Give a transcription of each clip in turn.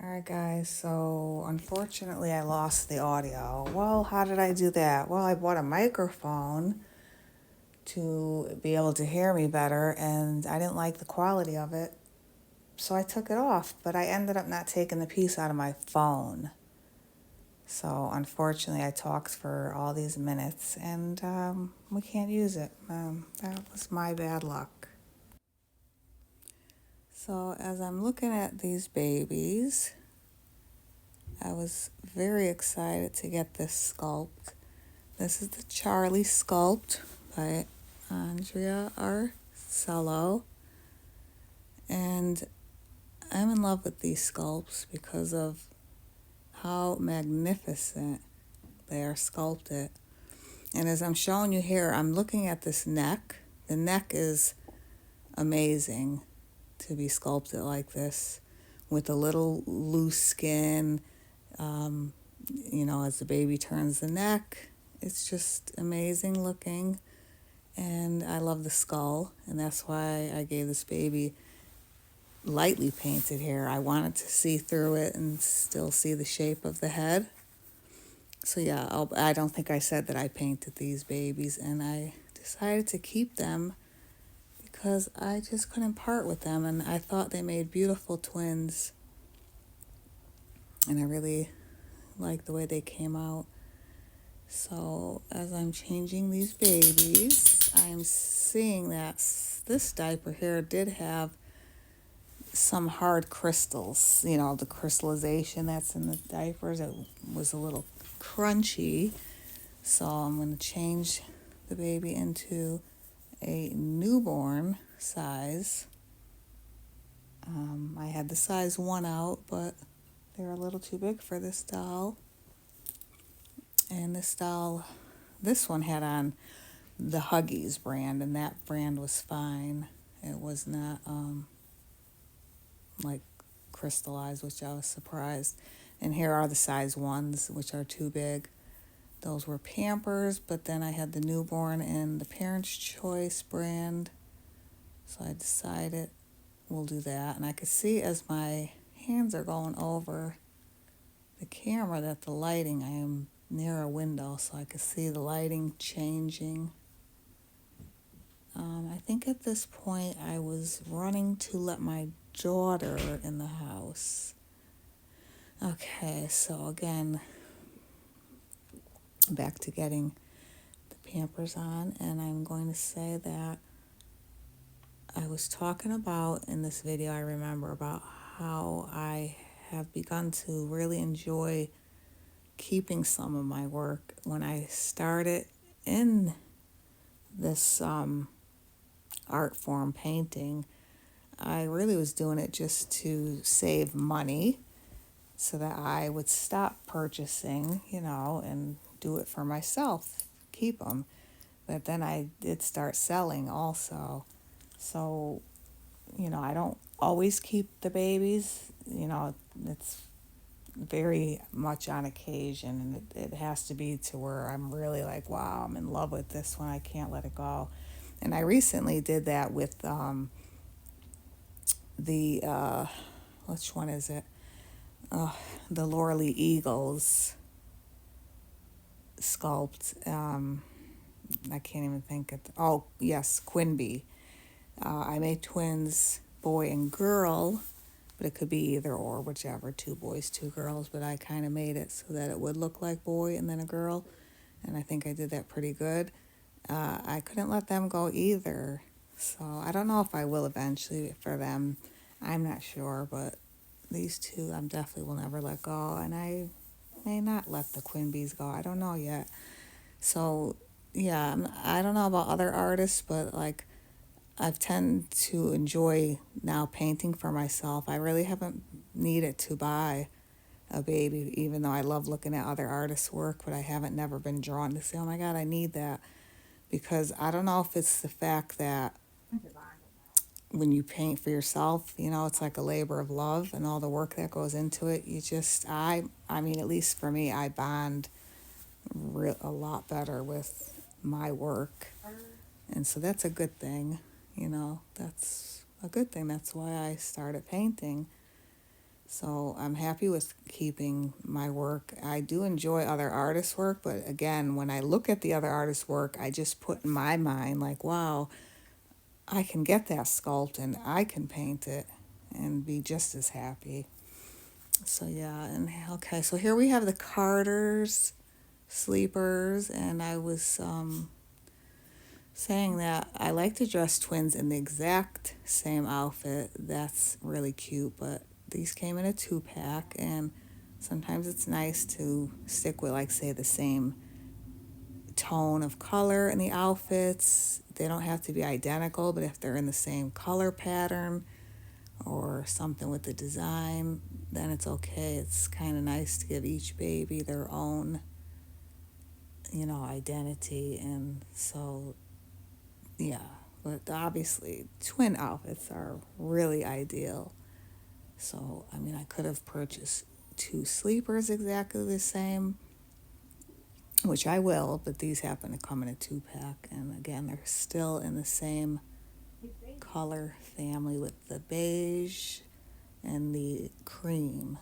Alright guys, so unfortunately I lost the audio. Well, how did I do that? Well, I bought a microphone to be able to hear me better, and I didn't like the quality of it, so I took it off, but I ended up not taking the piece out of my phone. So unfortunately I talked for all these minutes and we can't use it. That was my bad luck. So as I'm looking at these babies, I was very excited to get this sculpt. This is the Charlee sculpt by Andrea Arcello. And I'm in love with these sculpts because of how magnificent they are sculpted. And as I'm showing you here, I'm looking at this neck. The neck is amazing to be sculpted like this with a little loose skin. As the baby turns the neck, it's just amazing looking. And I love the skull, and that's why I gave this baby lightly painted hair. I wanted to see through it and still see the shape of the head. So yeah, I don't think I said that I painted these babies, and I decided to keep them because I just couldn't part with them, and I thought they made beautiful twins, and I really like the way they came out. So as I'm changing these babies, I'm seeing that this diaper here did have some hard crystals. The crystallization that's in the diapers, it was a little crunchy. So I'm going to change the baby into a newborn size. I had the size 1 out, but they're a little too big for this doll. And this one had on the Huggies brand, and that brand was fine. It was not like crystallized, which I was surprised. And here are the size 1s, which are too big. Those were Pampers, but then I had the newborn in the Parents' Choice brand. So I decided we'll do that. And I could see as my hands are going over the camera that the lighting, I am near a window, so I could see the lighting changing. I think at this point I was running to let my daughter in the house. Okay, so again, back to getting the Pampers on, and I'm going to say that I was talking about in this video, I remember, about how I have begun to really enjoy keeping some of my work. When I started in this art form, painting, I really was doing it just to save money so that I would stop purchasing, and do it for myself, keep them. But then I did start selling also. So, I don't always keep the babies. It's very much on occasion, and it has to be to where I'm really like, wow, I'm in love with this one, I can't let it go. And I recently did that with which one is it? The Laurely Eagles sculpt. I can't even think of yes, Quinby. I made twins, boy and girl, but it could be either or, whichever, 2 boys, 2 girls, but I kind of made it so that it would look like boy and then a girl, and I think I did that pretty good. I couldn't let them go either, so I don't know if I will eventually for them. I'm not sure, but these 2 I definitely will never let go, and I may not let the Quinbys go. I don't know yet. So yeah, I don't know about other artists, but like I've tend to enjoy now painting for myself. I really haven't needed to buy a baby, even though I love looking at other artists' work, but I haven't never been drawn to say, oh my God, I need that. Because I don't know if it's the fact that when you paint for yourself, it's like a labor of love and all the work that goes into it. I mean, at least for me, I bond a lot better with my work. And so that's a good thing. That's a good thing. That's why I started painting. So I'm happy with keeping my work. I do enjoy other artists' work, but again, when I look at the other artists' work, I just put in my mind, like, wow, I can get that sculpt and I can paint it and be just as happy. So yeah, and okay, so here we have the Carters sleepers, and I was saying that I like to dress twins in the exact same outfit. That's really cute, but these came in a 2-pack, and sometimes it's nice to stick with, like, say, the same tone of color in the outfits. They don't have to be identical, but if they're in the same color pattern or something with the design, then it's okay. It's kind of nice to give each baby their own, identity. And so, yeah, but obviously, twin outfits are really ideal. So, I mean, I could have purchased two sleepers exactly the same, which I will, but these happen to come in a 2-pack. And again, they're still in the same color family with the beige and the cream.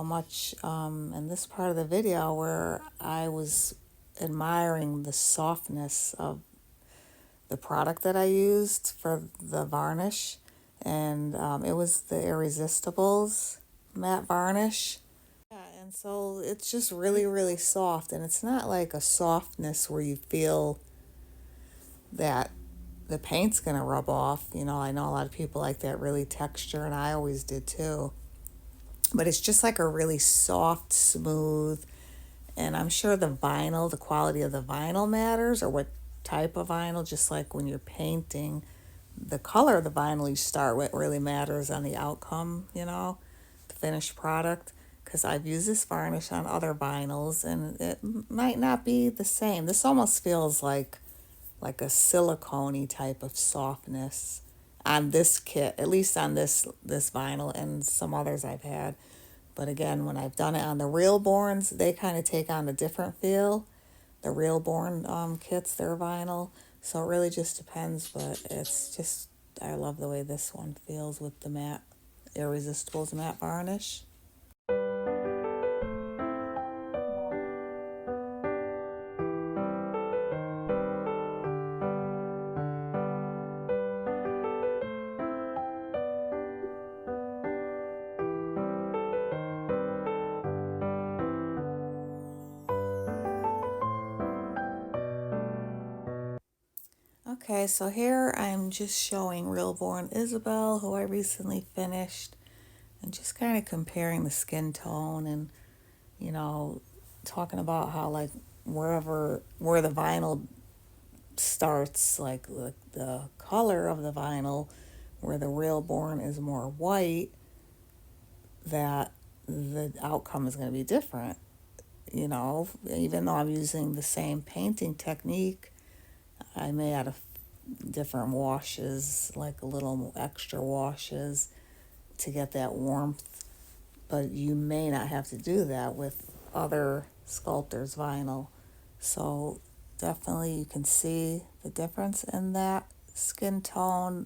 Much in this part of the video where I was admiring the softness of the product that I used for the varnish, and it was the Irresistibles matte varnish. Yeah, and so it's just really, really soft, and it's not like a softness where you feel that the paint's gonna rub off. I know a lot of people like that really texture, and I always did too. But it's just like a really soft, smooth, and I'm sure the quality of the vinyl matters, or what type of vinyl, just like when you're painting, the color of the vinyl you start with really matters on the outcome, the finished product. Because I've used this varnish on other vinyls and it might not be the same. This almost feels like a silicone type of softness on this kit, at least on this vinyl and some others I've had. But again, when I've done it on the real borns, they kind of take on a different feel. The real born kits, they're vinyl. So it really just depends, but it's just, I love the way this one feels with the matte Irresistibles matte varnish. Okay, so here I'm just showing Real Born Isabel, who I recently finished, and just kind of comparing the skin tone and, you know, talking about how, like, where the vinyl starts, like the color of the vinyl, where the Real Born is more white, that the outcome is going to be different. Even though I'm using the same painting technique, I may add different washes, like a little extra washes to get that warmth, but you may not have to do that with other sculptors' vinyl. So definitely you can see the difference in that skin tone.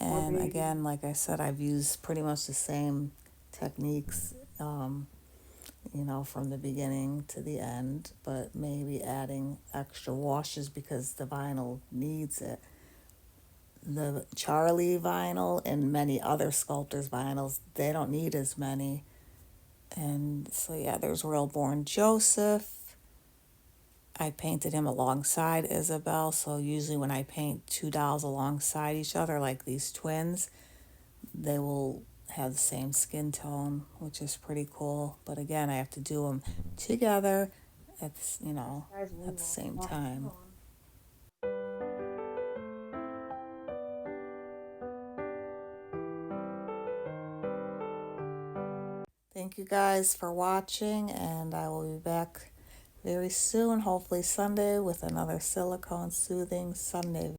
And again, like I said, I've used pretty much the same techniques, from the beginning to the end, but maybe adding extra washes because the vinyl needs it. The Charlee vinyl and many other sculptors' vinyls, they don't need as many. And so, yeah, there's Real Born Joseph. I painted him alongside Isabel. So usually when I paint two dolls alongside each other, like these twins, they will have the same skin tone, which is pretty cool. But again, I have to do them together at at the same time. Thank you guys for watching, and I will be back very soon, hopefully Sunday, with another silicone soothing Sunday